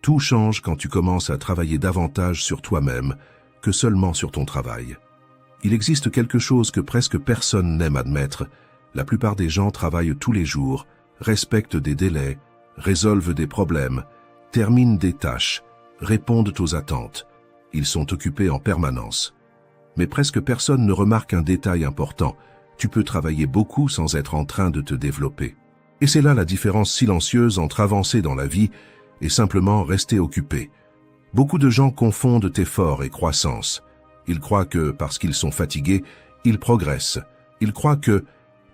Tout change quand tu commences à travailler davantage sur toi-même que seulement sur ton travail. Il existe quelque chose que presque personne n'aime admettre. La plupart des gens travaillent tous les jours, respectent des délais, résolvent des problèmes, terminent des tâches, répondent aux attentes. Ils sont occupés en permanence. Mais presque personne ne remarque un détail important. Tu peux travailler beaucoup sans être en train de te développer. Et c'est là la différence silencieuse entre avancer dans la vie et simplement rester occupé. Beaucoup de gens confondent effort et croissance. Ils croient que, parce qu'ils sont fatigués, ils progressent. Ils croient que,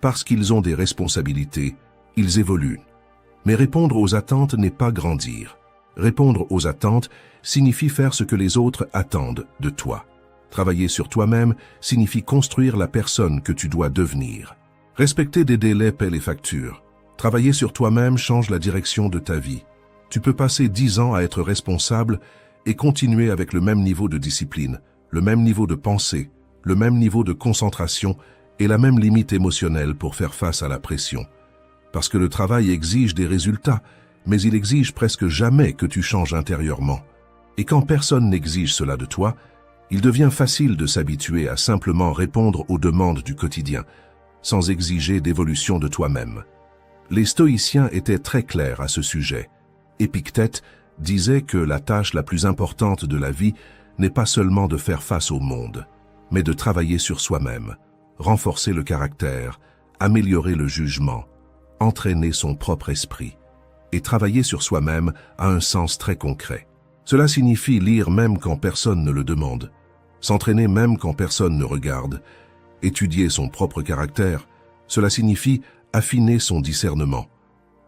parce qu'ils ont des responsabilités, ils évoluent. Mais répondre aux attentes n'est pas grandir. Répondre aux attentes signifie faire ce que les autres attendent de toi. Travailler sur toi-même signifie construire la personne que tu dois devenir. Respecter des délais paie les factures. Travailler sur toi-même change la direction de ta vie. Tu peux passer 10 ans à être responsable et continuer avec le même niveau de discipline, le même niveau de pensée, le même niveau de concentration et la même limite émotionnelle pour faire face à la pression. Parce que le travail exige des résultats, mais il exige presque jamais que tu changes intérieurement. Et quand personne n'exige cela de toi, il devient facile de s'habituer à simplement répondre aux demandes du quotidien, sans exiger d'évolution de toi-même. Les stoïciens étaient très clairs à ce sujet. Épictète disait que la tâche la plus importante de la vie n'est pas seulement de faire face au monde, mais de travailler sur soi-même, renforcer le caractère, améliorer le jugement, entraîner son propre esprit. Et travailler sur soi-même a un sens très concret. Cela signifie lire même quand personne ne le demande, s'entraîner même quand personne ne regarde, étudier son propre caractère. Cela signifie affiner son discernement.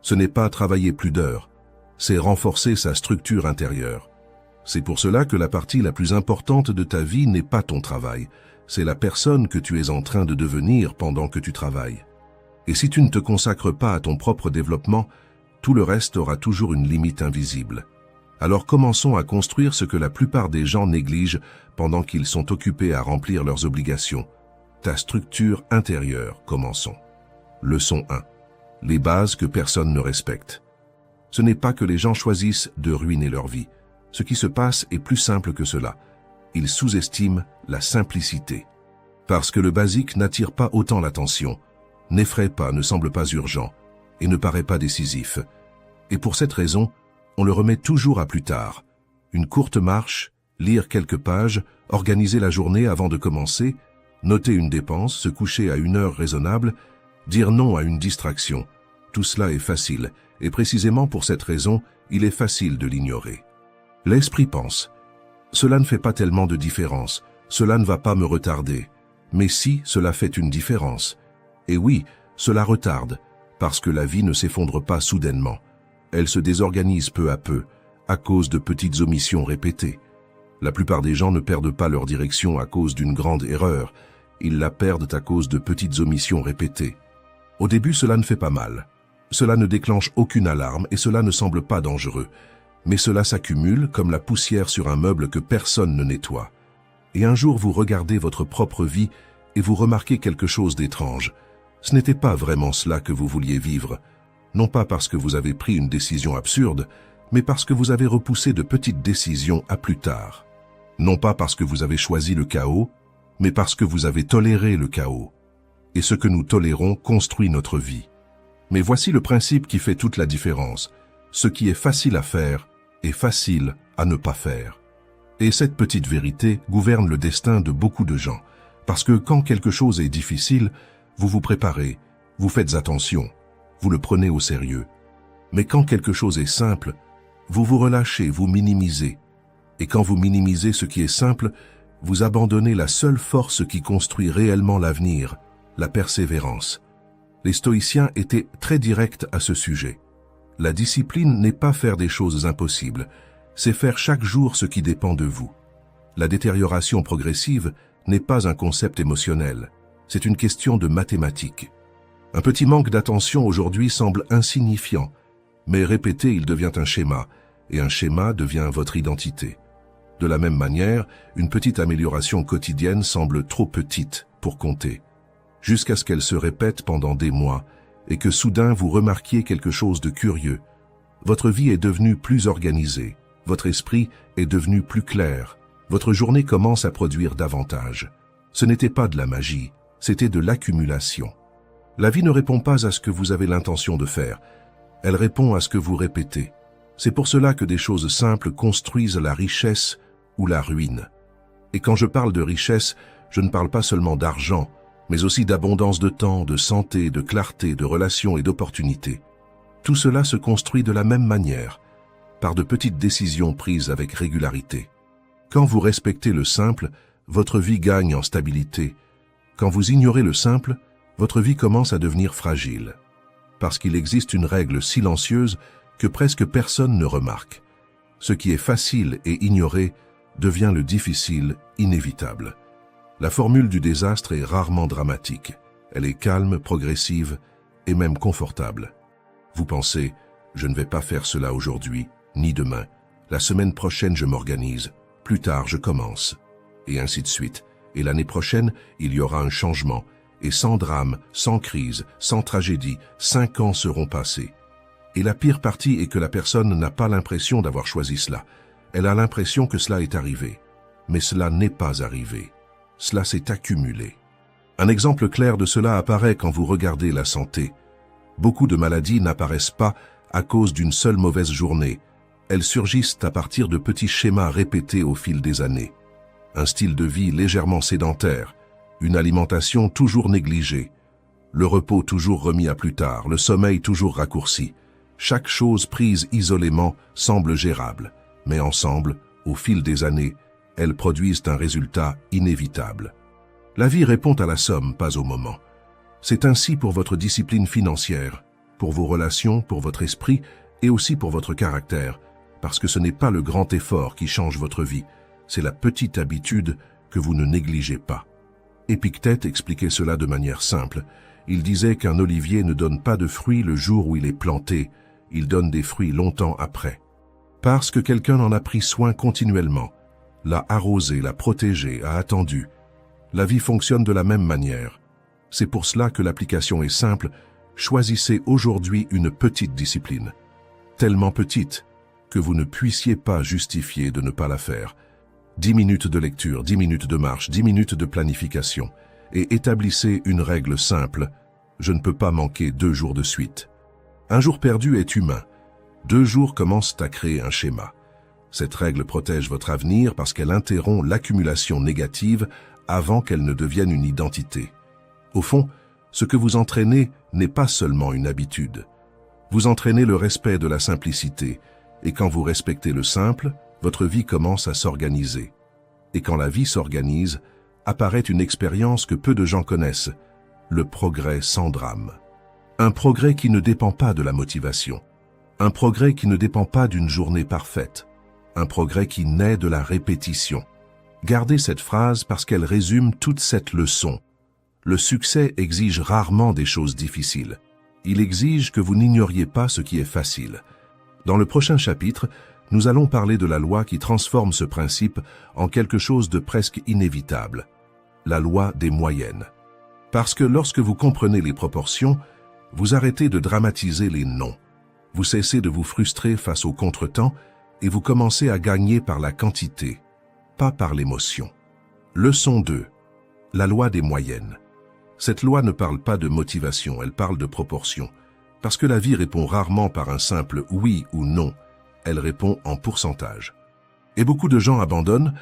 Ce n'est pas travailler plus d'heures, c'est renforcer sa structure intérieure. C'est pour cela que la partie la plus importante de ta vie n'est pas ton travail, c'est la personne que tu es en train de devenir pendant que tu travailles. Et si tu ne te consacres pas à ton propre développement, tout le reste aura toujours une limite invisible. Alors commençons à construire ce que la plupart des gens négligent pendant qu'ils sont occupés à remplir leurs obligations. Ta structure intérieure, commençons. Leçon 1. Les bases que personne ne respecte. Ce n'est pas que les gens choisissent de ruiner leur vie. Ce qui se passe est plus simple que cela. Ils sous-estiment la simplicité. Parce que le basique n'attire pas autant l'attention, n'effraie pas, ne semble pas urgent, et ne paraît pas décisif. Et pour cette raison, on le remet toujours à plus tard. Une courte marche, lire quelques pages, organiser la journée avant de commencer, noter une dépense, se coucher à une heure raisonnable, dire non à une distraction. Tout cela est facile, et précisément pour cette raison, il est facile de l'ignorer. L'esprit pense. Cela ne fait pas tellement de différence, cela ne va pas me retarder. Mais si, cela fait une différence. Et oui, cela retarde, parce que la vie ne s'effondre pas soudainement. Elle se désorganise peu à peu, à cause de petites omissions répétées. La plupart des gens ne perdent pas leur direction à cause d'une grande erreur, ils la perdent à cause de petites omissions répétées. Au début, cela ne fait pas mal. Cela ne déclenche aucune alarme et cela ne semble pas dangereux. Mais cela s'accumule comme la poussière sur un meuble que personne ne nettoie. Et un jour, vous regardez votre propre vie et vous remarquez quelque chose d'étrange. Ce n'était pas vraiment cela que vous vouliez vivre. Non pas parce que vous avez pris une décision absurde, mais parce que vous avez repoussé de petites décisions à plus tard. Non pas parce que vous avez choisi le chaos, mais parce que vous avez toléré le chaos. Et ce que nous tolérons construit notre vie. Mais voici le principe qui fait toute la différence. Ce qui est facile à faire est facile à ne pas faire. Et cette petite vérité gouverne le destin de beaucoup de gens. Parce que quand quelque chose est difficile, vous vous préparez, vous faites attention, vous le prenez au sérieux. Mais quand quelque chose est simple, vous vous relâchez, vous minimisez. Et quand vous minimisez ce qui est simple, vous abandonnez la seule force qui construit réellement l'avenir, la persévérance. Les stoïciens étaient très directs à ce sujet. La discipline n'est pas faire des choses impossibles, c'est faire chaque jour ce qui dépend de vous. La détérioration progressive n'est pas un concept émotionnel, c'est une question de mathématiques. Un petit manque d'attention aujourd'hui semble insignifiant, mais répété, il devient un schéma, et un schéma devient votre identité. De la même manière, une petite amélioration quotidienne semble trop petite pour compter, jusqu'à ce qu'elle se répète pendant des mois, et que soudain vous remarquiez quelque chose de curieux. Votre vie est devenue plus organisée, votre esprit est devenu plus clair, votre journée commence à produire davantage. Ce n'était pas de la magie, c'était de l'accumulation. La vie ne répond pas à ce que vous avez l'intention de faire, elle répond à ce que vous répétez. C'est pour cela que des choses simples construisent la richesse ou la ruine. Et quand je parle de richesse, je ne parle pas seulement d'argent, mais aussi d'abondance de temps, de santé, de clarté, de relations et d'opportunités. Tout cela se construit de la même manière, par de petites décisions prises avec régularité. Quand vous respectez le simple, votre vie gagne en stabilité. Quand vous ignorez le simple, votre vie commence à devenir fragile. Parce qu'il existe une règle silencieuse que presque personne ne remarque. Ce qui est facile et ignoré devient le difficile, inévitable. La formule du désastre est rarement dramatique. Elle est calme, progressive et même confortable. Vous pensez, je ne vais pas faire cela aujourd'hui, ni demain. La semaine prochaine, je m'organise. Plus tard, je commence. Et ainsi de suite. Et l'année prochaine, il y aura un changement. Et sans drame, sans crise, sans tragédie, 5 ans seront passés. Et la pire partie est que la personne n'a pas l'impression d'avoir choisi cela. Elle a l'impression que cela est arrivé. Mais cela n'est pas arrivé. Cela s'est accumulé. Un exemple clair de cela apparaît quand vous regardez la santé. Beaucoup de maladies n'apparaissent pas à cause d'une seule mauvaise journée. Elles surgissent à partir de petits schémas répétés au fil des années. Un style de vie légèrement sédentaire, une alimentation toujours négligée, le repos toujours remis à plus tard, le sommeil toujours raccourci. Chaque chose prise isolément semble gérable, mais ensemble, au fil des années, elles produisent un résultat inévitable. La vie répond à la somme, pas au moment. C'est ainsi pour votre discipline financière, pour vos relations, pour votre esprit et aussi pour votre caractère, parce que ce n'est pas le grand effort qui change votre vie, c'est la petite habitude que vous ne négligez pas. Épictète expliquait cela de manière simple. Il disait qu'un olivier ne donne pas de fruits le jour où il est planté, il donne des fruits longtemps après. Parce que quelqu'un en a pris soin continuellement, l'a arrosé, l'a protégé, a attendu. La vie fonctionne de la même manière. C'est pour cela que l'application est simple. Choisissez aujourd'hui une petite discipline. Tellement petite que vous ne puissiez pas justifier de ne pas la faire. 10 minutes de lecture, 10 minutes de marche, 10 minutes de planification. Et établissez une règle simple. Je ne peux pas manquer 2 jours de suite. Un jour perdu est humain. 2 jours commencent à créer un schéma. Cette règle protège votre avenir parce qu'elle interrompt l'accumulation négative avant qu'elle ne devienne une identité. Au fond, ce que vous entraînez n'est pas seulement une habitude. Vous entraînez le respect de la simplicité, et quand vous respectez le simple, votre vie commence à s'organiser. Et quand la vie s'organise, apparaît une expérience que peu de gens connaissent, le progrès sans drame. Un progrès qui ne dépend pas de la motivation. Un progrès qui ne dépend pas d'une journée parfaite. Un progrès qui naît de la répétition. Gardez cette phrase parce qu'elle résume toute cette leçon. Le succès exige rarement des choses difficiles. Il exige que vous n'ignoriez pas ce qui est facile. Dans le prochain chapitre, nous allons parler de la loi qui transforme ce principe en quelque chose de presque inévitable. La loi des moyennes. Parce que lorsque vous comprenez les proportions, vous arrêtez de dramatiser les non. Vous cessez de vous frustrer face aux contretemps et vous commencez à gagner par la quantité, pas par l'émotion. Leçon 2. La loi des moyennes. Cette loi ne parle pas de motivation, elle parle de proportion. Parce que la vie répond rarement par un simple oui ou non, elle répond en pourcentage. Et beaucoup de gens abandonnent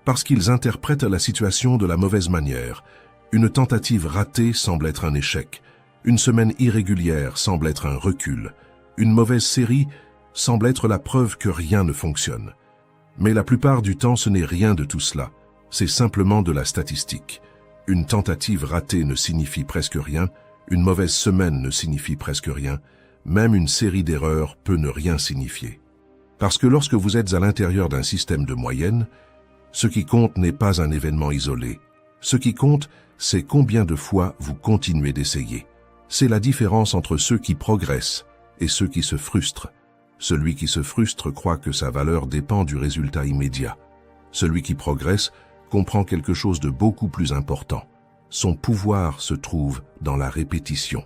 parce qu'ils interprètent la situation de la mauvaise manière. Une tentative ratée semble être un échec. Une semaine irrégulière semble être un recul. Une mauvaise série semble être la preuve que rien ne fonctionne. Mais la plupart du temps, ce n'est rien de tout cela. C'est simplement de la statistique. Une tentative ratée ne signifie presque rien. Une mauvaise semaine ne signifie presque rien. Même une série d'erreurs peut ne rien signifier. Parce que lorsque vous êtes à l'intérieur d'un système de moyenne, ce qui compte n'est pas un événement isolé. Ce qui compte, c'est combien de fois vous continuez d'essayer. C'est la différence entre ceux qui progressent et ceux qui se frustrent. Celui qui se frustre croit que sa valeur dépend du résultat immédiat. Celui qui progresse comprend quelque chose de beaucoup plus important. Son pouvoir se trouve dans la répétition.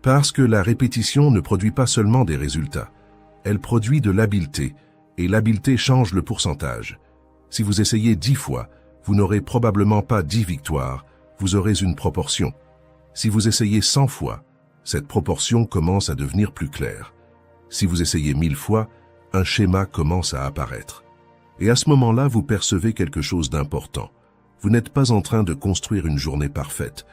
Parce que la répétition ne produit pas seulement des résultats, elle produit de l'habileté, et l'habileté change le pourcentage. Si vous essayez 10 fois, vous n'aurez probablement pas 10 victoires, vous aurez une proportion. Si vous essayez 100 fois, cette proportion commence à devenir plus claire. Si vous essayez 1000 fois, un schéma commence à apparaître. Et à ce moment-là, vous percevez quelque chose d'important. Vous n'êtes pas en train de construire une journée parfaite.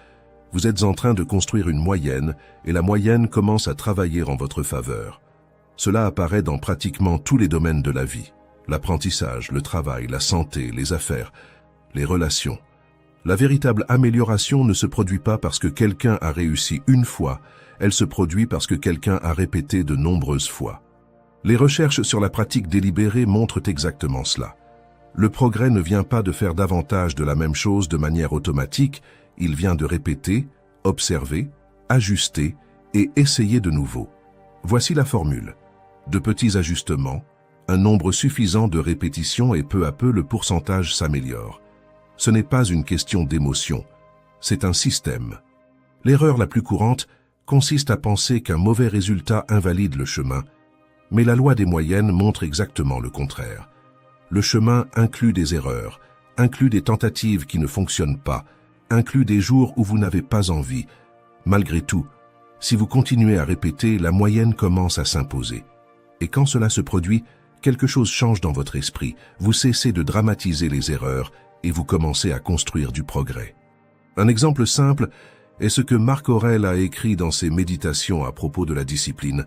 Vous êtes en train de construire une moyenne, et la moyenne commence à travailler en votre faveur. Cela apparaît dans pratiquement tous les domaines de la vie. L'apprentissage, le travail, la santé, les affaires, les relations. La véritable amélioration ne se produit pas parce que quelqu'un a réussi une fois, elle se produit parce que quelqu'un a répété de nombreuses fois. Les recherches sur la pratique délibérée montrent exactement cela. Le progrès ne vient pas de faire davantage de la même chose de manière automatique, il vient de répéter, observer, ajuster et essayer de nouveau. Voici la formule. De petits ajustements, un nombre suffisant de répétitions et peu à peu le pourcentage s'améliore. Ce n'est pas une question d'émotion, c'est un système. L'erreur la plus courante consiste à penser qu'un mauvais résultat invalide le chemin, mais la loi des moyennes montre exactement le contraire. Le chemin inclut des erreurs, inclut des tentatives qui ne fonctionnent pas, inclut des jours où vous n'avez pas envie. Malgré tout, si vous continuez à répéter, la moyenne commence à s'imposer. Et quand cela se produit, quelque chose change dans votre esprit, vous cessez de dramatiser les erreurs et vous commencez à construire du progrès. Un exemple simple est ce que Marc Aurèle a écrit dans ses méditations à propos de la discipline.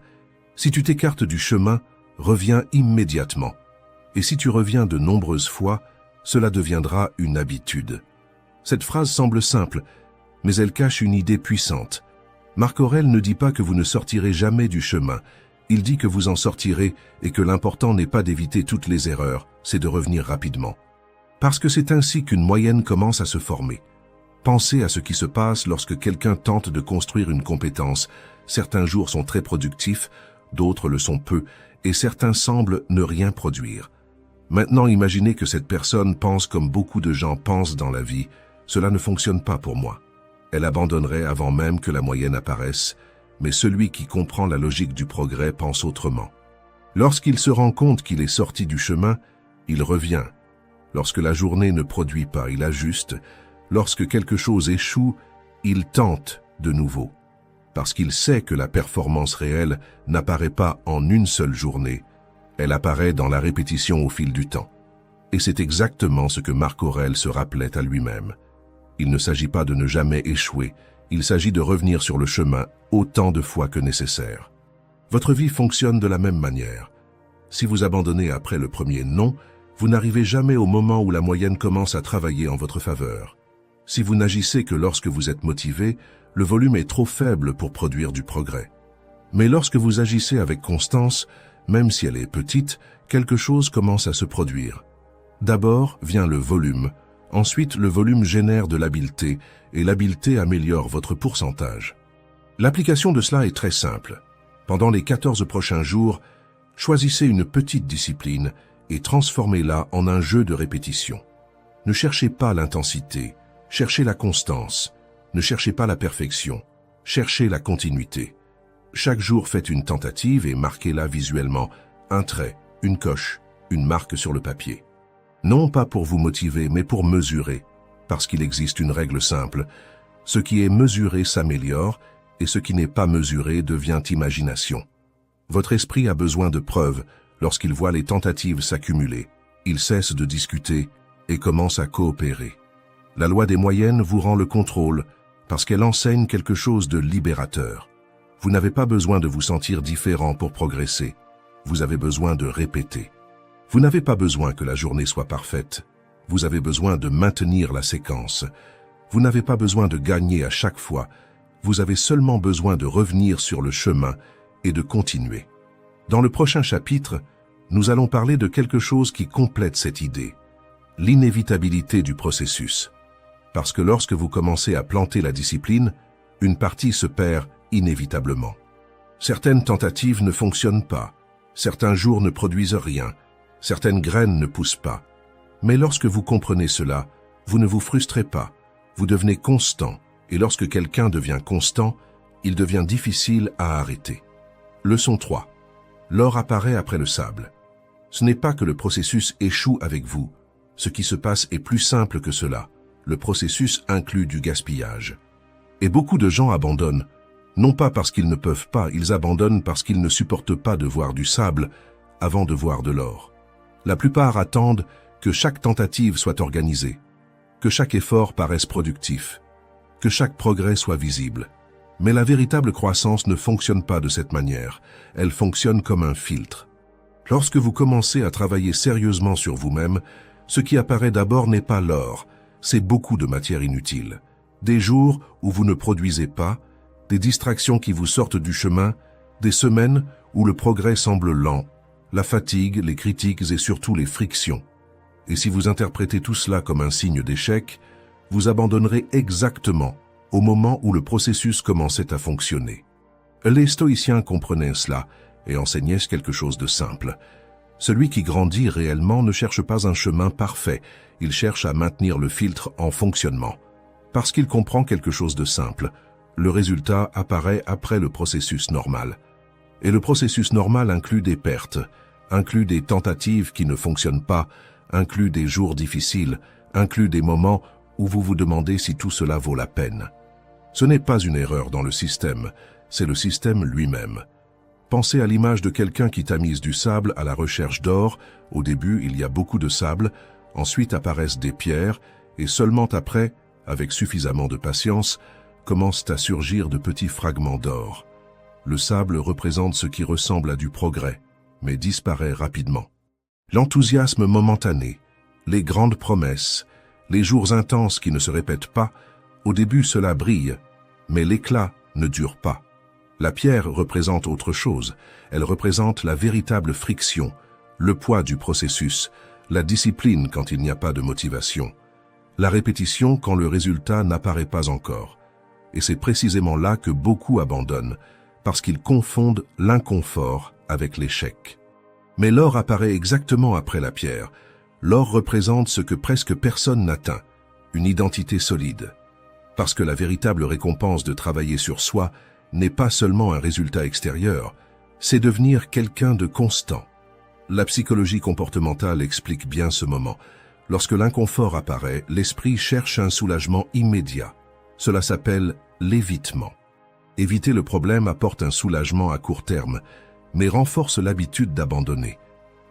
Si tu t'écartes du chemin, reviens immédiatement. Et si tu reviens de nombreuses fois, cela deviendra une habitude. Cette phrase semble simple, mais elle cache une idée puissante. Marc Aurèle ne dit pas que vous ne sortirez jamais du chemin. Il dit que vous en sortirez et que l'important n'est pas d'éviter toutes les erreurs, c'est de revenir rapidement. Parce que c'est ainsi qu'une moyenne commence à se former. Pensez à ce qui se passe lorsque quelqu'un tente de construire une compétence. Certains jours sont très productifs, d'autres le sont peu, et certains semblent ne rien produire. Maintenant, imaginez que cette personne pense comme beaucoup de gens pensent dans la vie. Cela ne fonctionne pas pour moi. Elle abandonnerait avant même que la moyenne apparaisse, mais celui qui comprend la logique du progrès pense autrement. Lorsqu'il se rend compte qu'il est sorti du chemin, il revient. Lorsque la journée ne produit pas, il ajuste. Lorsque quelque chose échoue, il tente de nouveau. Parce qu'il sait que la performance réelle n'apparaît pas en une seule journée, elle apparaît dans la répétition au fil du temps. Et c'est exactement ce que Marc Aurèle se rappelait à lui-même. Il ne s'agit pas de ne jamais échouer, il s'agit de revenir sur le chemin autant de fois que nécessaire. Votre vie fonctionne de la même manière. Si vous abandonnez après le premier non, vous n'arrivez jamais au moment où la moyenne commence à travailler en votre faveur. Si vous n'agissez que lorsque vous êtes motivé, le volume est trop faible pour produire du progrès. Mais lorsque vous agissez avec constance, même si elle est petite, quelque chose commence à se produire. D'abord vient le volume, ensuite le volume génère de l'habileté, et l'habileté améliore votre pourcentage. L'application de cela est très simple. Pendant les 14 prochains jours, choisissez une petite discipline et transformez-la en un jeu de répétition. Ne cherchez pas l'intensité, cherchez la constance. Ne cherchez pas la perfection, cherchez la continuité. Chaque jour, faites une tentative et marquez-la visuellement, un trait, une coche, une marque sur le papier. Non pas pour vous motiver, mais pour mesurer, parce qu'il existe une règle simple. Ce qui est mesuré s'améliore, et ce qui n'est pas mesuré devient imagination. Votre esprit a besoin de preuves lorsqu'il voit les tentatives s'accumuler. Il cesse de discuter et commence à coopérer. La loi des moyennes vous rend le contrôle, parce qu'elle enseigne quelque chose de libérateur. Vous n'avez pas besoin de vous sentir différent pour progresser. Vous avez besoin de répéter. Vous n'avez pas besoin que la journée soit parfaite. Vous avez besoin de maintenir la séquence. Vous n'avez pas besoin de gagner à chaque fois. Vous avez seulement besoin de revenir sur le chemin et de continuer. Dans le prochain chapitre, nous allons parler de quelque chose qui complète cette idée. L'inévitabilité du processus. Parce que lorsque vous commencez à planter la discipline, une partie se perd inévitablement. Certaines tentatives ne fonctionnent pas, certains jours ne produisent rien, certaines graines ne poussent pas. Mais lorsque vous comprenez cela, vous ne vous frustrez pas, vous devenez constant, et lorsque quelqu'un devient constant, il devient difficile à arrêter. Leçon 3. L'or apparaît après le sable. Ce n'est pas que le processus échoue avec vous. Ce qui se passe est plus simple que cela. Le processus inclut du gaspillage. Et beaucoup de gens abandonnent, non pas parce qu'ils ne peuvent pas, ils abandonnent parce qu'ils ne supportent pas de voir du sable avant de voir de l'or. La plupart attendent que chaque tentative soit organisée, que chaque effort paraisse productif, que chaque progrès soit visible. Mais la véritable croissance ne fonctionne pas de cette manière, elle fonctionne comme un filtre. Lorsque vous commencez à travailler sérieusement sur vous-même, ce qui apparaît d'abord n'est pas l'or, c'est beaucoup de matière inutile. Des jours où vous ne produisez pas, des distractions qui vous sortent du chemin, des semaines où le progrès semble lent, la fatigue, les critiques et surtout les frictions. Et si vous interprétez tout cela comme un signe d'échec, vous abandonnerez exactement au moment où le processus commençait à fonctionner. Les stoïciens comprenaient cela et enseignaient quelque chose de simple. Celui qui grandit réellement ne cherche pas un chemin parfait, il cherche à maintenir le filtre en fonctionnement. Parce qu'il comprend quelque chose de simple, le résultat apparaît après le processus normal. Et le processus normal inclut des pertes, inclut des tentatives qui ne fonctionnent pas, inclut des jours difficiles, inclut des moments où vous vous demandez si tout cela vaut la peine. Ce n'est pas une erreur dans le système, c'est le système lui-même. Pensez à l'image de quelqu'un qui tamise du sable à la recherche d'or. Au début, il y a beaucoup de sable, ensuite apparaissent des pierres, et seulement après, avec suffisamment de patience, commencent à surgir de petits fragments d'or. Le sable représente ce qui ressemble à du progrès, mais disparaît rapidement. L'enthousiasme momentané, les grandes promesses, les jours intenses qui ne se répètent pas, au début cela brille, mais l'éclat ne dure pas. La pierre représente autre chose, elle représente la véritable friction, le poids du processus, la discipline quand il n'y a pas de motivation, la répétition quand le résultat n'apparaît pas encore. Et c'est précisément là que beaucoup abandonnent, parce qu'ils confondent l'inconfort avec l'échec. Mais l'or apparaît exactement après la pierre. L'or représente ce que presque personne n'atteint, une identité solide. Parce que la véritable récompense de travailler sur soi n'est pas seulement un résultat extérieur, c'est devenir quelqu'un de constant. La psychologie comportementale explique bien ce moment. Lorsque l'inconfort apparaît, l'esprit cherche un soulagement immédiat. Cela s'appelle l'évitement. Éviter le problème apporte un soulagement à court terme, mais renforce l'habitude d'abandonner.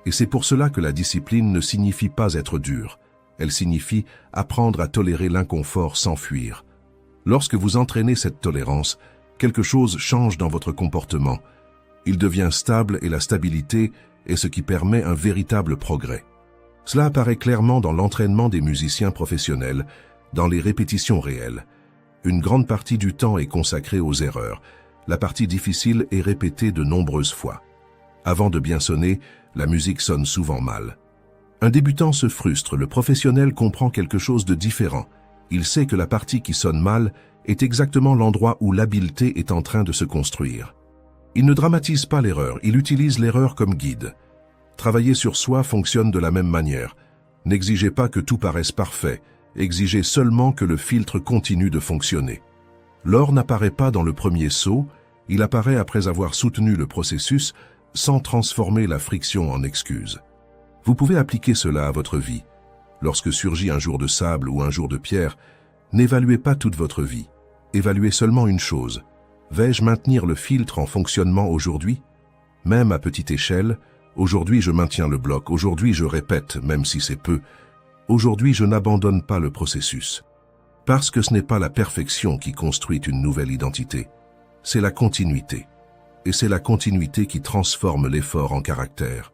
Et c'est pour cela que la discipline ne signifie pas être dur. Elle signifie apprendre à tolérer l'inconfort sans fuir. Lorsque vous entraînez cette tolérance, quelque chose change dans votre comportement. Il devient stable et la stabilité est ce qui permet un véritable progrès. Cela apparaît clairement dans l'entraînement des musiciens professionnels, dans les répétitions réelles. Une grande partie du temps est consacrée aux erreurs. La partie difficile est répétée de nombreuses fois. Avant de bien sonner, la musique sonne souvent mal. Un débutant se frustre, le professionnel comprend quelque chose de différent. Il sait que la partie qui sonne mal est exactement l'endroit où l'habileté est en train de se construire. Il ne dramatise pas l'erreur, il utilise l'erreur comme guide. Travailler sur soi fonctionne de la même manière. N'exigez pas que tout paraisse parfait, exigez seulement que le filtre continue de fonctionner. L'or n'apparaît pas dans le premier saut, il apparaît après avoir soutenu le processus sans transformer la friction en excuse. Vous pouvez appliquer cela à votre vie. Lorsque surgit un jour de sable ou un jour de pierre, n'évaluez pas toute votre vie. Évaluez seulement une chose. Vais-je maintenir le filtre en fonctionnement aujourd'hui? Même à petite échelle, aujourd'hui je maintiens le bloc, aujourd'hui je répète, même si c'est peu. Aujourd'hui je n'abandonne pas le processus. Parce que ce n'est pas la perfection qui construit une nouvelle identité, c'est la continuité. Et c'est la continuité qui transforme l'effort en caractère.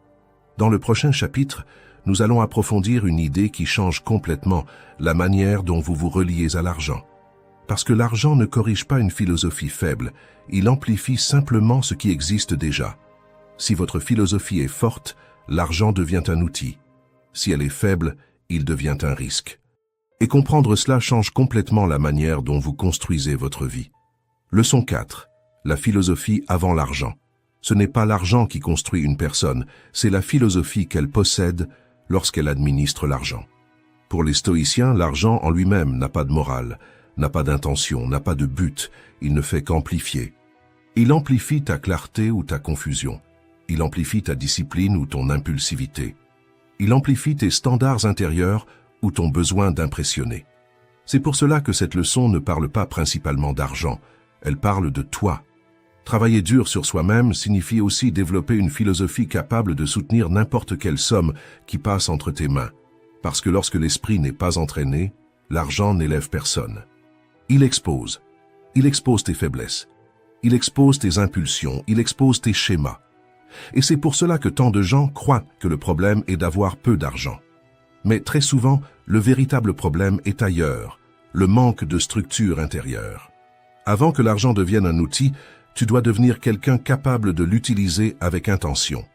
Dans le prochain chapitre, nous allons approfondir une idée qui change complètement la manière dont vous vous reliez à l'argent. Parce que l'argent ne corrige pas une philosophie faible, il amplifie simplement ce qui existe déjà. Si votre philosophie est forte, l'argent devient un outil. Si elle est faible, il devient un risque. Et comprendre cela change complètement la manière dont vous construisez votre vie. Leçon 4. La philosophie avant l'argent. Ce n'est pas l'argent qui construit une personne, c'est la philosophie qu'elle possède lorsqu'elle administre l'argent. Pour les stoïciens, l'argent en lui-même n'a pas de morale, n'a pas d'intention, n'a pas de but, il ne fait qu'amplifier. Il amplifie ta clarté ou ta confusion. Il amplifie ta discipline ou ton impulsivité. Il amplifie tes standards intérieurs ou ton besoin d'impressionner. C'est pour cela que cette leçon ne parle pas principalement d'argent, elle parle de toi. Travailler dur sur soi-même signifie aussi développer une philosophie capable de soutenir n'importe quelle somme qui passe entre tes mains. Parce que lorsque l'esprit n'est pas entraîné, l'argent n'élève personne. Il expose tes faiblesses, il expose tes impulsions, il expose tes schémas. Et c'est pour cela que tant de gens croient que le problème est d'avoir peu d'argent. Mais très souvent, le véritable problème est ailleurs, le manque de structure intérieure. Avant que l'argent devienne un outil, tu dois devenir quelqu'un capable de l'utiliser avec intention.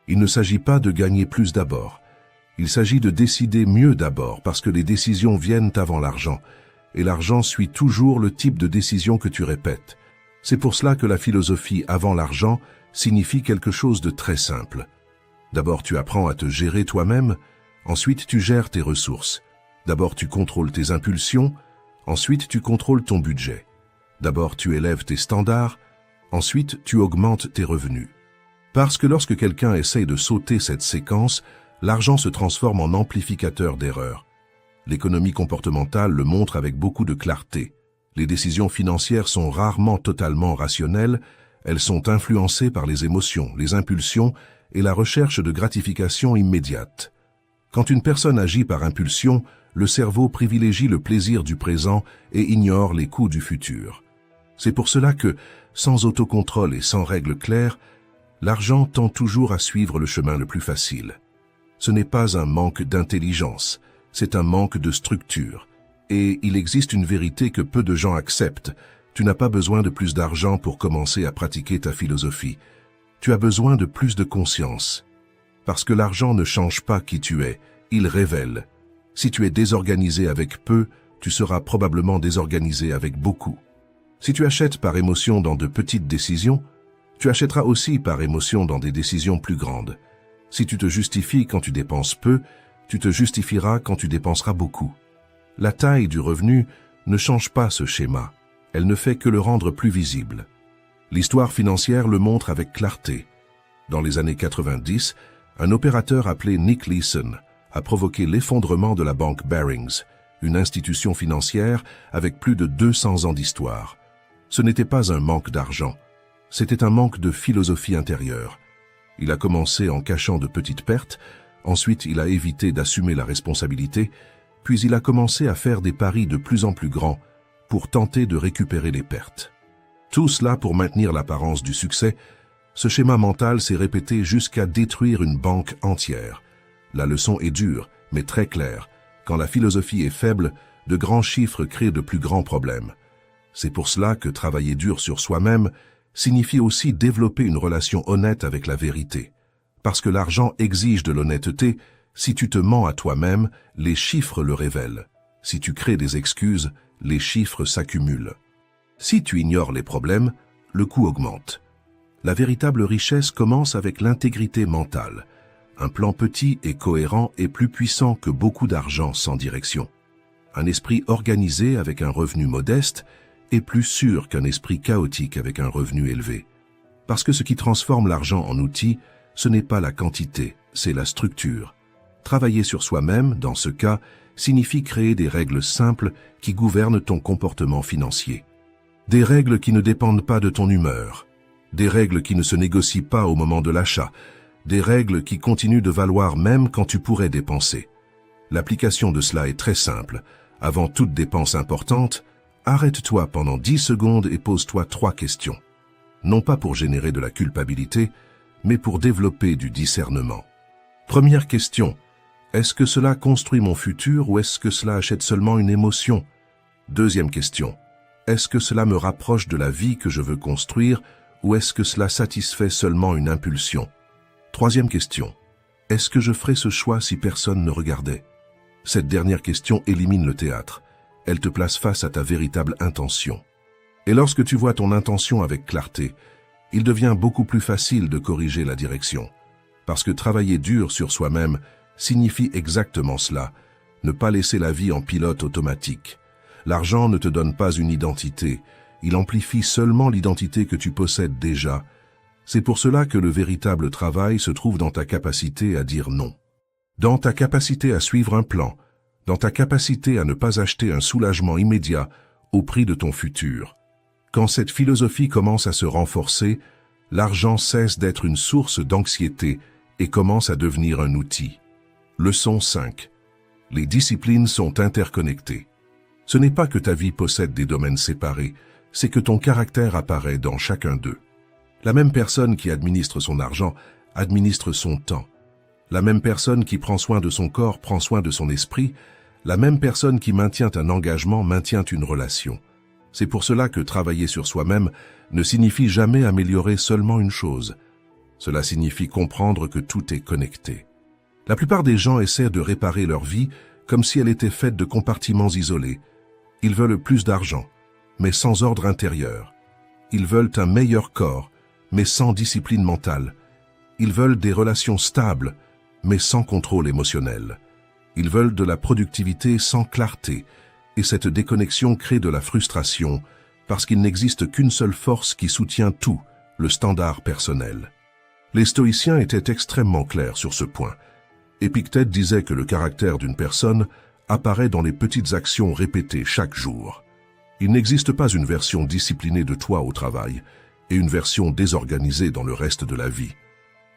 Il ne s'agit pas de gagner plus d'abord. Il s'agit de décider mieux d'abord parce que les décisions viennent avant l'argent. Et l'argent suit toujours le type de décision que tu répètes. C'est pour cela que la philosophie avant l'argent signifie quelque chose de très simple. D'abord, tu apprends à te gérer toi-même. Ensuite, tu gères tes ressources. D'abord, tu contrôles tes impulsions. Ensuite, tu contrôles ton budget. D'abord, tu élèves tes standards. Ensuite, tu augmentes tes revenus. Parce que lorsque quelqu'un essaye de sauter cette séquence, l'argent se transforme en amplificateur d'erreurs. L'économie comportementale le montre avec beaucoup de clarté. Les décisions financières sont rarement totalement rationnelles, elles sont influencées par les émotions, les impulsions et la recherche de gratification immédiate. Quand une personne agit par impulsion, le cerveau privilégie le plaisir du présent et ignore les coûts du futur. C'est pour cela que, sans autocontrôle et sans règles claires, l'argent tend toujours à suivre le chemin le plus facile. Ce n'est pas un manque d'intelligence, c'est un manque de structure. Et il existe une vérité que peu de gens acceptent. Tu n'as pas besoin de plus d'argent pour commencer à pratiquer ta philosophie. Tu as besoin de plus de conscience. Parce que l'argent ne change pas qui tu es, il révèle. Si tu es désorganisé avec peu, tu seras probablement désorganisé avec beaucoup. Si tu achètes par émotion dans de petites décisions, tu achèteras aussi par émotion dans des décisions plus grandes. Si tu te justifies quand tu dépenses peu, tu te justifieras quand tu dépenseras beaucoup. La taille du revenu ne change pas ce schéma, elle ne fait que le rendre plus visible. L'histoire financière le montre avec clarté. Dans les années 90, un opérateur appelé Nick Leeson a provoqué l'effondrement de la banque Barings, une institution financière avec plus de 200 ans d'histoire. Ce n'était pas un manque d'argent, c'était un manque de philosophie intérieure. Il a commencé en cachant de petites pertes, ensuite il a évité d'assumer la responsabilité, puis il a commencé à faire des paris de plus en plus grands pour tenter de récupérer les pertes. Tout cela pour maintenir l'apparence du succès. Ce schéma mental s'est répété jusqu'à détruire une banque entière. La leçon est dure, mais très claire. Quand la philosophie est faible, de grands chiffres créent de plus grands problèmes. C'est pour cela que travailler dur sur soi-même signifie aussi développer une relation honnête avec la vérité. Parce que l'argent exige de l'honnêteté, si tu te mens à toi-même, les chiffres le révèlent. Si tu crées des excuses, les chiffres s'accumulent. Si tu ignores les problèmes, le coût augmente. La véritable richesse commence avec l'intégrité mentale. Un plan petit et cohérent est plus puissant que beaucoup d'argent sans direction. Un esprit organisé avec un revenu modeste est plus sûr qu'un esprit chaotique avec un revenu élevé. Parce que ce qui transforme l'argent en outil, ce n'est pas la quantité, c'est la structure. Travailler sur soi-même, dans ce cas, signifie créer des règles simples qui gouvernent ton comportement financier. Des règles qui ne dépendent pas de ton humeur. Des règles qui ne se négocient pas au moment de l'achat. Des règles qui continuent de valoir même quand tu pourrais dépenser. L'application de cela est très simple. Avant toute dépense importante, arrête-toi pendant 10 secondes et pose-toi 3 questions. Non pas pour générer de la culpabilité, mais pour développer du discernement. Première question. Est-ce que cela construit mon futur ou est-ce que cela achète seulement une émotion? Deuxième question. Est-ce que cela me rapproche de la vie que je veux construire ou est-ce que cela satisfait seulement une impulsion? Troisième question. Est-ce que je ferais ce choix si personne ne regardait? Cette dernière question élimine le théâtre. Elle te place face à ta véritable intention. Et lorsque tu vois ton intention avec clarté, il devient beaucoup plus facile de corriger la direction. Parce que travailler dur sur soi-même signifie exactement cela, ne pas laisser la vie en pilote automatique. L'argent ne te donne pas une identité, il amplifie seulement l'identité que tu possèdes déjà. C'est pour cela que le véritable travail se trouve dans ta capacité à dire non, dans ta capacité à suivre un plan, dans ta capacité à ne pas acheter un soulagement immédiat au prix de ton futur. Quand cette philosophie commence à se renforcer, l'argent cesse d'être une source d'anxiété et commence à devenir un outil. Leçon 5. Les disciplines sont interconnectées. Ce n'est pas que ta vie possède des domaines séparés, c'est que ton caractère apparaît dans chacun d'eux. La même personne qui administre son argent administre son temps. La même personne qui prend soin de son corps prend soin de son esprit. La même personne qui maintient un engagement maintient une relation. C'est pour cela que travailler sur soi-même ne signifie jamais améliorer seulement une chose. Cela signifie comprendre que tout est connecté. La plupart des gens essaient de réparer leur vie comme si elle était faite de compartiments isolés. Ils veulent plus d'argent, mais sans ordre intérieur. Ils veulent un meilleur corps, mais sans discipline mentale. Ils veulent des relations stables, mais sans contrôle émotionnel. Ils veulent de la productivité sans clarté, et cette déconnexion crée de la frustration parce qu'il n'existe qu'une seule force qui soutient tout, le standard personnel. Les stoïciens étaient extrêmement clairs sur ce point. Épictète disait que le caractère d'une personne apparaît dans les petites actions répétées chaque jour. Il n'existe pas une version disciplinée de toi au travail et une version désorganisée dans le reste de la vie.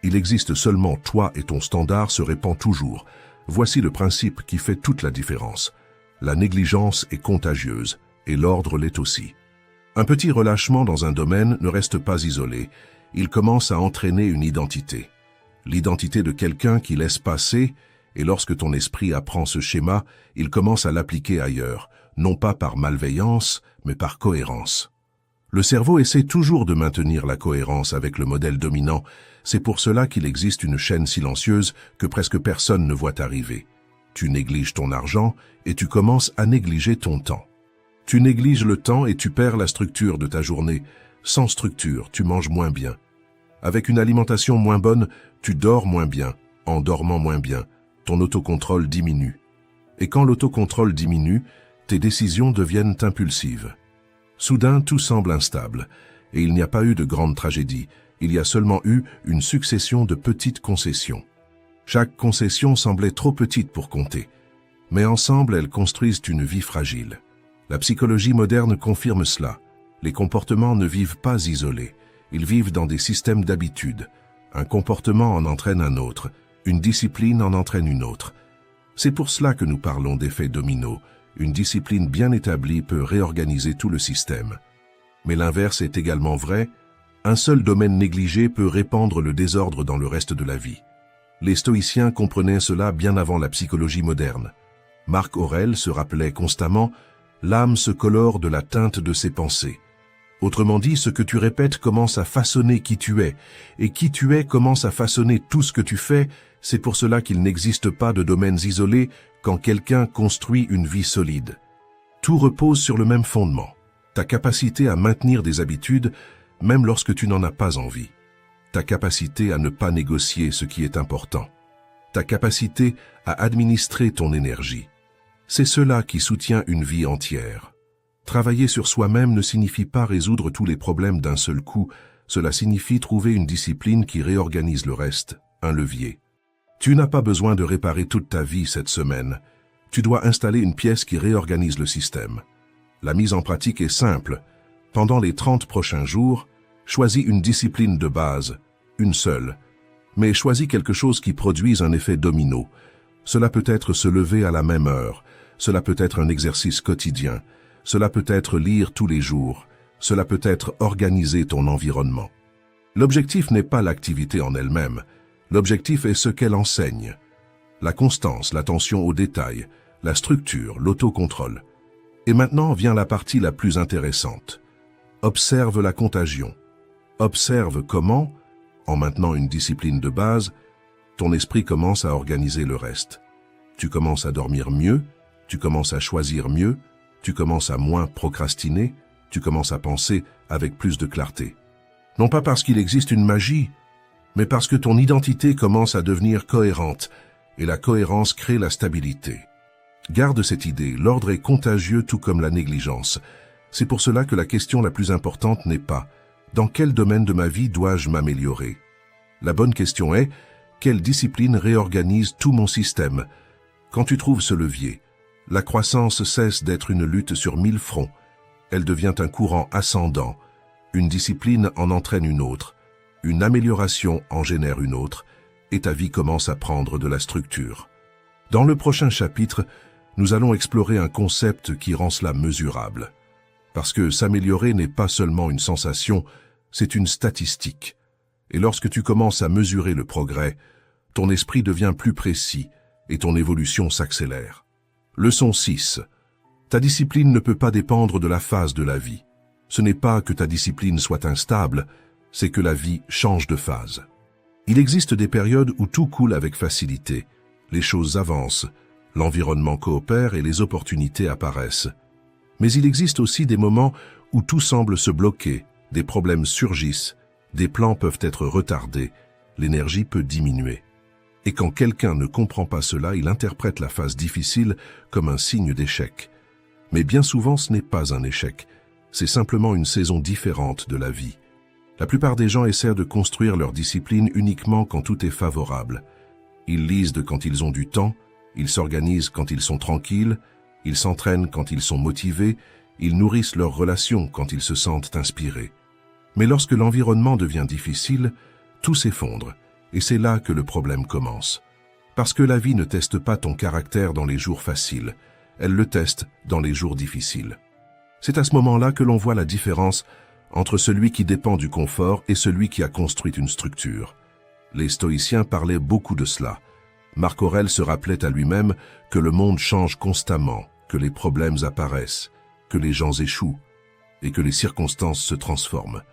Il existe seulement toi et ton standard se répand toujours. Voici le principe qui fait toute la différence. La négligence est contagieuse et l'ordre l'est aussi. Un petit relâchement dans un domaine ne reste pas isolé. Il commence à entraîner une identité. L'identité de quelqu'un qui laisse passer, et lorsque ton esprit apprend ce schéma, il commence à l'appliquer ailleurs, non pas par malveillance, mais par cohérence. Le cerveau essaie toujours de maintenir la cohérence avec le modèle dominant. C'est pour cela qu'il existe une chaîne silencieuse que presque personne ne voit arriver. Tu négliges ton argent et tu commences à négliger ton temps. Tu négliges le temps et tu perds la structure de ta journée. Sans structure, tu manges moins bien. Avec une alimentation moins bonne, tu dors moins bien. En dormant moins bien, ton autocontrôle diminue. Et quand l'autocontrôle diminue, tes décisions deviennent impulsives. Soudain, tout semble instable, et il n'y a pas eu de grande tragédie. Il y a seulement eu une succession de petites concessions. Chaque concession semblait trop petite pour compter, mais ensemble elles construisent une vie fragile. La psychologie moderne confirme cela. Les comportements ne vivent pas isolés, ils vivent dans des systèmes d'habitude. Un comportement en entraîne un autre, une discipline en entraîne une autre. C'est pour cela que nous parlons d'effet domino. Une discipline bien établie peut réorganiser tout le système. Mais l'inverse est également vrai. Un seul domaine négligé peut répandre le désordre dans le reste de la vie. Les stoïciens comprenaient cela bien avant la psychologie moderne. Marc Aurèle se rappelait constamment « L'âme se colore de la teinte de ses pensées ». Autrement dit, ce que tu répètes commence à façonner qui tu es, et qui tu es commence à façonner tout ce que tu fais. C'est pour cela qu'il n'existe pas de domaines isolés quand quelqu'un construit une vie solide. Tout repose sur le même fondement, ta capacité à maintenir des habitudes, même lorsque tu n'en as pas envie. Ta capacité à ne pas négocier ce qui est important. Ta capacité à administrer ton énergie. C'est cela qui soutient une vie entière. Travailler sur soi-même ne signifie pas résoudre tous les problèmes d'un seul coup, cela signifie trouver une discipline qui réorganise le reste, un levier. Tu n'as pas besoin de réparer toute ta vie cette semaine. Tu dois installer une pièce qui réorganise le système. La mise en pratique est simple. Pendant les 30 prochains jours, choisis une discipline de base, une seule. Mais choisis quelque chose qui produise un effet domino. Cela peut être se lever à la même heure. Cela peut être un exercice quotidien. Cela peut être lire tous les jours. Cela peut être organiser ton environnement. L'objectif n'est pas l'activité en elle-même. L'objectif est ce qu'elle enseigne. La constance, l'attention aux détails, la structure, l'autocontrôle. Et maintenant vient la partie la plus intéressante. Observe la contagion. Observe comment, en maintenant une discipline de base, ton esprit commence à organiser le reste. Tu commences à dormir mieux, tu commences à choisir mieux, tu commences à moins procrastiner, tu commences à penser avec plus de clarté. Non pas parce qu'il existe une magie, mais parce que ton identité commence à devenir cohérente, et la cohérence crée la stabilité. Garde cette idée, l'ordre est contagieux tout comme la négligence. C'est pour cela que la question la plus importante n'est pas Dans quel domaine de ma vie dois-je m'améliorer? La bonne question est, quelle discipline réorganise tout mon système? Quand tu trouves ce levier, la croissance cesse d'être une lutte sur 1000 fronts. Elle devient un courant ascendant. Une discipline en entraîne une autre. Une amélioration en génère une autre. Et ta vie commence à prendre de la structure. Dans le prochain chapitre, nous allons explorer un concept qui rend cela mesurable. Parce que s'améliorer n'est pas seulement une sensation, c'est une statistique. Et lorsque tu commences à mesurer le progrès, ton esprit devient plus précis et ton évolution s'accélère. Leçon 6. Ta discipline ne peut pas dépendre de la phase de la vie. Ce n'est pas que ta discipline soit instable, c'est que la vie change de phase. Il existe des périodes où tout coule avec facilité, les choses avancent, l'environnement coopère et les opportunités apparaissent. Mais il existe aussi des moments où tout semble se bloquer, des problèmes surgissent, des plans peuvent être retardés, l'énergie peut diminuer. Et quand quelqu'un ne comprend pas cela, il interprète la phase difficile comme un signe d'échec. Mais bien souvent, ce n'est pas un échec, c'est simplement une saison différente de la vie. La plupart des gens essaient de construire leur discipline uniquement quand tout est favorable. Ils lisent quand ils ont du temps, ils s'organisent quand ils sont tranquilles, ils s'entraînent quand ils sont motivés, ils nourrissent leurs relations quand ils se sentent inspirés. Mais lorsque l'environnement devient difficile, tout s'effondre, et c'est là que le problème commence. Parce que la vie ne teste pas ton caractère dans les jours faciles, elle le teste dans les jours difficiles. C'est à ce moment-là que l'on voit la différence entre celui qui dépend du confort et celui qui a construit une structure. Les stoïciens parlaient beaucoup de cela. Marc Aurèle se rappelait à lui-même que le monde change constamment, que les problèmes apparaissent, que les gens échouent et que les circonstances se transforment.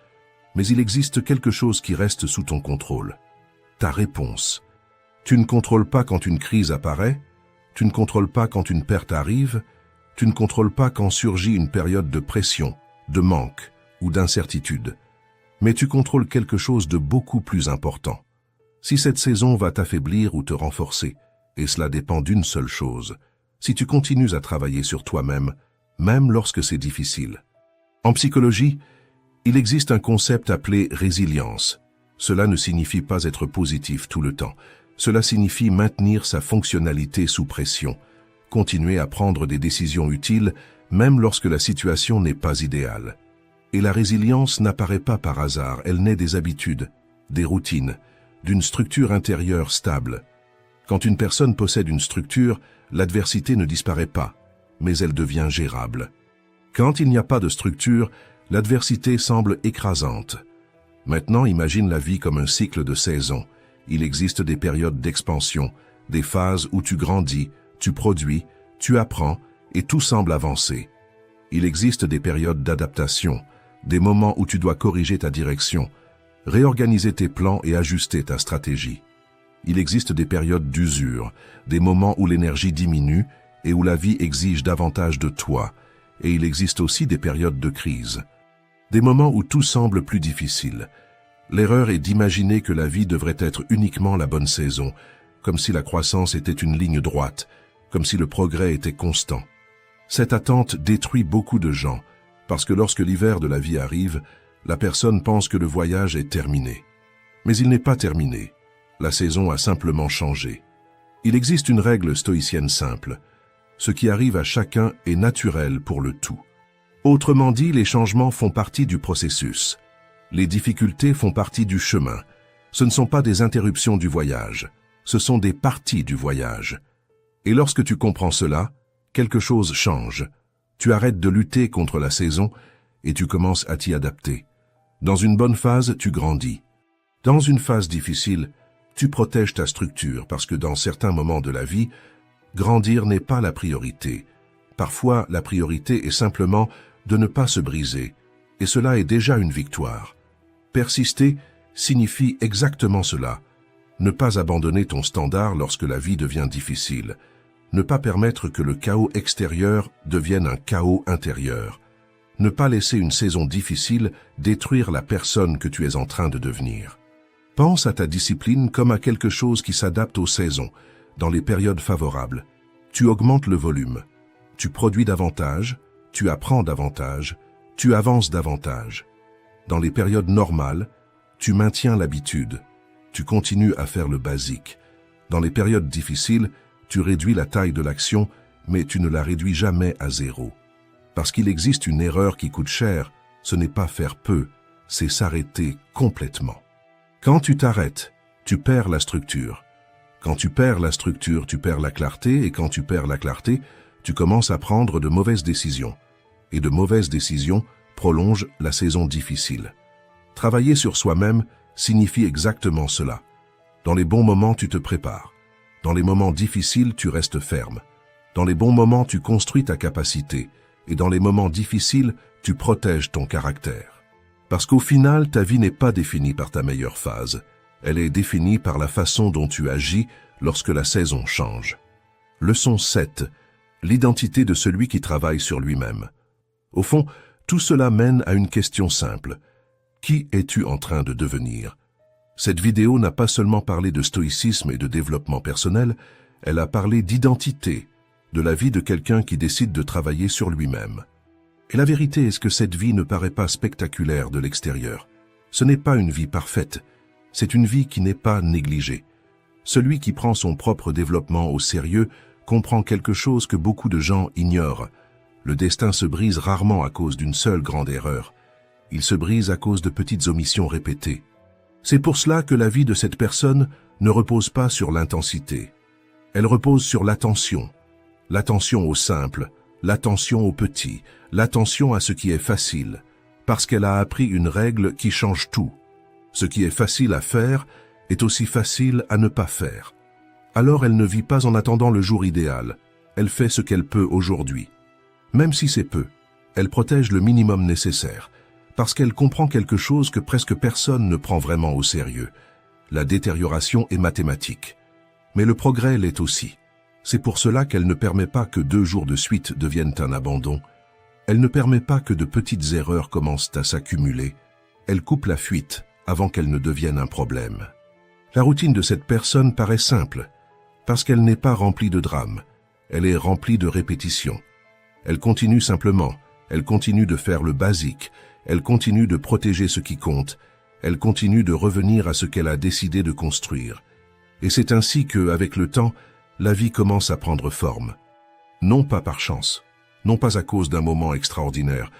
Mais il existe quelque chose qui reste sous ton contrôle. Ta réponse. Tu ne contrôles pas quand une crise apparaît, tu ne contrôles pas quand une perte arrive, tu ne contrôles pas quand surgit une période de pression, de manque ou d'incertitude. Mais tu contrôles quelque chose de beaucoup plus important. Si cette saison va t'affaiblir ou te renforcer, et cela dépend d'une seule chose, si tu continues à travailler sur toi-même, même lorsque c'est difficile. En psychologie, il existe un concept appelé résilience. Cela ne signifie pas être positif tout le temps. Cela signifie maintenir sa fonctionnalité sous pression, continuer à prendre des décisions utiles même lorsque la situation n'est pas idéale. Et la résilience n'apparaît pas par hasard, elle naît des habitudes, des routines, d'une structure intérieure stable. Quand une personne possède une structure, l'adversité ne disparaît pas, mais elle devient gérable. Quand il n'y a pas de structure, l'adversité semble écrasante. Maintenant, imagine la vie comme un cycle de saisons. Il existe des périodes d'expansion, des phases où tu grandis, tu produis, tu apprends et tout semble avancer. Il existe des périodes d'adaptation, des moments où tu dois corriger ta direction, réorganiser tes plans et ajuster ta stratégie. Il existe des périodes d'usure, des moments où l'énergie diminue et où la vie exige davantage de toi. Et il existe aussi des périodes de crise, des moments où tout semble plus difficile. L'erreur est d'imaginer que la vie devrait être uniquement la bonne saison, comme si la croissance était une ligne droite, comme si le progrès était constant. Cette attente détruit beaucoup de gens, parce que lorsque l'hiver de la vie arrive, la personne pense que le voyage est terminé. Mais il n'est pas terminé. La saison a simplement changé. Il existe une règle stoïcienne simple. Ce qui arrive à chacun est naturel pour le tout. Autrement dit, les changements font partie du processus. Les difficultés font partie du chemin. Ce ne sont pas des interruptions du voyage. Ce sont des parties du voyage. Et lorsque tu comprends cela, quelque chose change. Tu arrêtes de lutter contre la saison et tu commences à t'y adapter. Dans une bonne phase, tu grandis. Dans une phase difficile, tu protèges ta structure parce que dans certains moments de la vie, grandir n'est pas la priorité. Parfois, la priorité est simplement de ne pas se briser, et cela est déjà une victoire. Persister signifie exactement cela. Ne pas abandonner ton standard lorsque la vie devient difficile. Ne pas permettre que le chaos extérieur devienne un chaos intérieur. Ne pas laisser une saison difficile détruire la personne que tu es en train de devenir. Pense à ta discipline comme à quelque chose qui s'adapte aux saisons. Dans les périodes favorables, tu augmentes le volume, tu produis davantage, tu apprends davantage, tu avances davantage. Dans les périodes normales, tu maintiens l'habitude. Tu continues à faire le basique. Dans les périodes difficiles, tu réduis la taille de l'action, mais tu ne la réduis jamais à zéro. Parce qu'il existe une erreur qui coûte cher, ce n'est pas faire peu, c'est s'arrêter complètement. Quand tu t'arrêtes, tu perds la structure. Quand tu perds la structure, tu perds la clarté, et quand tu perds la clarté, tu commences à prendre de mauvaises décisions. Et de mauvaises décisions prolongent la saison difficile. Travailler sur soi-même signifie exactement cela. Dans les bons moments, tu te prépares. Dans les moments difficiles, tu restes ferme. Dans les bons moments, tu construis ta capacité. Et dans les moments difficiles, tu protèges ton caractère. Parce qu'au final, ta vie n'est pas définie par ta meilleure phase. Elle est définie par la façon dont tu agis lorsque la saison change. Leçon 7. L'identité de celui qui travaille sur lui-même. Au fond, tout cela mène à une question simple. Qui es-tu en train de devenir? Cette vidéo n'a pas seulement parlé de stoïcisme et de développement personnel, elle a parlé d'identité, de la vie de quelqu'un qui décide de travailler sur lui-même. Et la vérité est que cette vie ne paraît pas spectaculaire de l'extérieur. Ce n'est pas une vie parfaite, c'est une vie qui n'est pas négligée. Celui qui prend son propre développement au sérieux comprend quelque chose que beaucoup de gens ignorent. Le destin se brise rarement à cause d'une seule grande erreur. Il se brise à cause de petites omissions répétées. C'est pour cela que la vie de cette personne ne repose pas sur l'intensité. Elle repose sur l'attention. L'attention au simple, l'attention au petit, l'attention à ce qui est facile, parce qu'elle a appris une règle qui change tout. Ce qui est facile à faire est aussi facile à ne pas faire. Alors elle ne vit pas en attendant le jour idéal. Elle fait ce qu'elle peut aujourd'hui. Même si c'est peu, elle protège le minimum nécessaire, parce qu'elle comprend quelque chose que presque personne ne prend vraiment au sérieux. La détérioration est mathématique. Mais le progrès l'est aussi. C'est pour cela qu'elle ne permet pas que 2 jours de suite deviennent un abandon. Elle ne permet pas que de petites erreurs commencent à s'accumuler. Elle coupe la fuite avant qu'elle ne devienne un problème. La routine de cette personne paraît simple, parce qu'elle n'est pas remplie de drames. Elle est remplie de répétitions. Elle continue simplement, elle continue de faire le basique, elle continue de protéger ce qui compte, elle continue de revenir à ce qu'elle a décidé de construire. Et c'est ainsi que, avec le temps, la vie commence à prendre forme. Non pas par chance, non pas à cause d'un moment extraordinaire,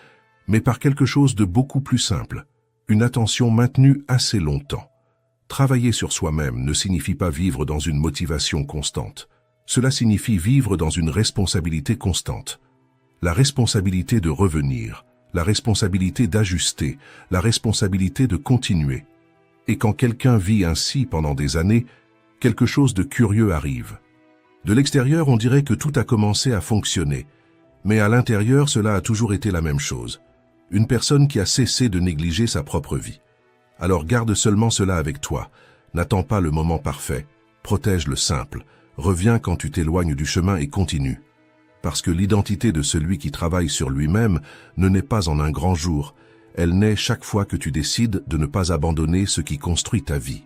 mais par quelque chose de beaucoup plus simple, une attention maintenue assez longtemps. Travailler sur soi-même ne signifie pas vivre dans une motivation constante. Cela signifie vivre dans une responsabilité constante. La responsabilité de revenir, la responsabilité d'ajuster, la responsabilité de continuer. Et quand quelqu'un vit ainsi pendant des années, quelque chose de curieux arrive. De l'extérieur, on dirait que tout a commencé à fonctionner, mais à l'intérieur, cela a toujours été la même chose. Une personne qui a cessé de négliger sa propre vie. Alors garde seulement cela avec toi. N'attends pas le moment parfait. Protège le simple. Reviens quand tu t'éloignes du chemin et continue. Parce que l'identité de celui qui travaille sur lui-même ne naît pas en un grand jour. Elle naît chaque fois que tu décides de ne pas abandonner ce qui construit ta vie.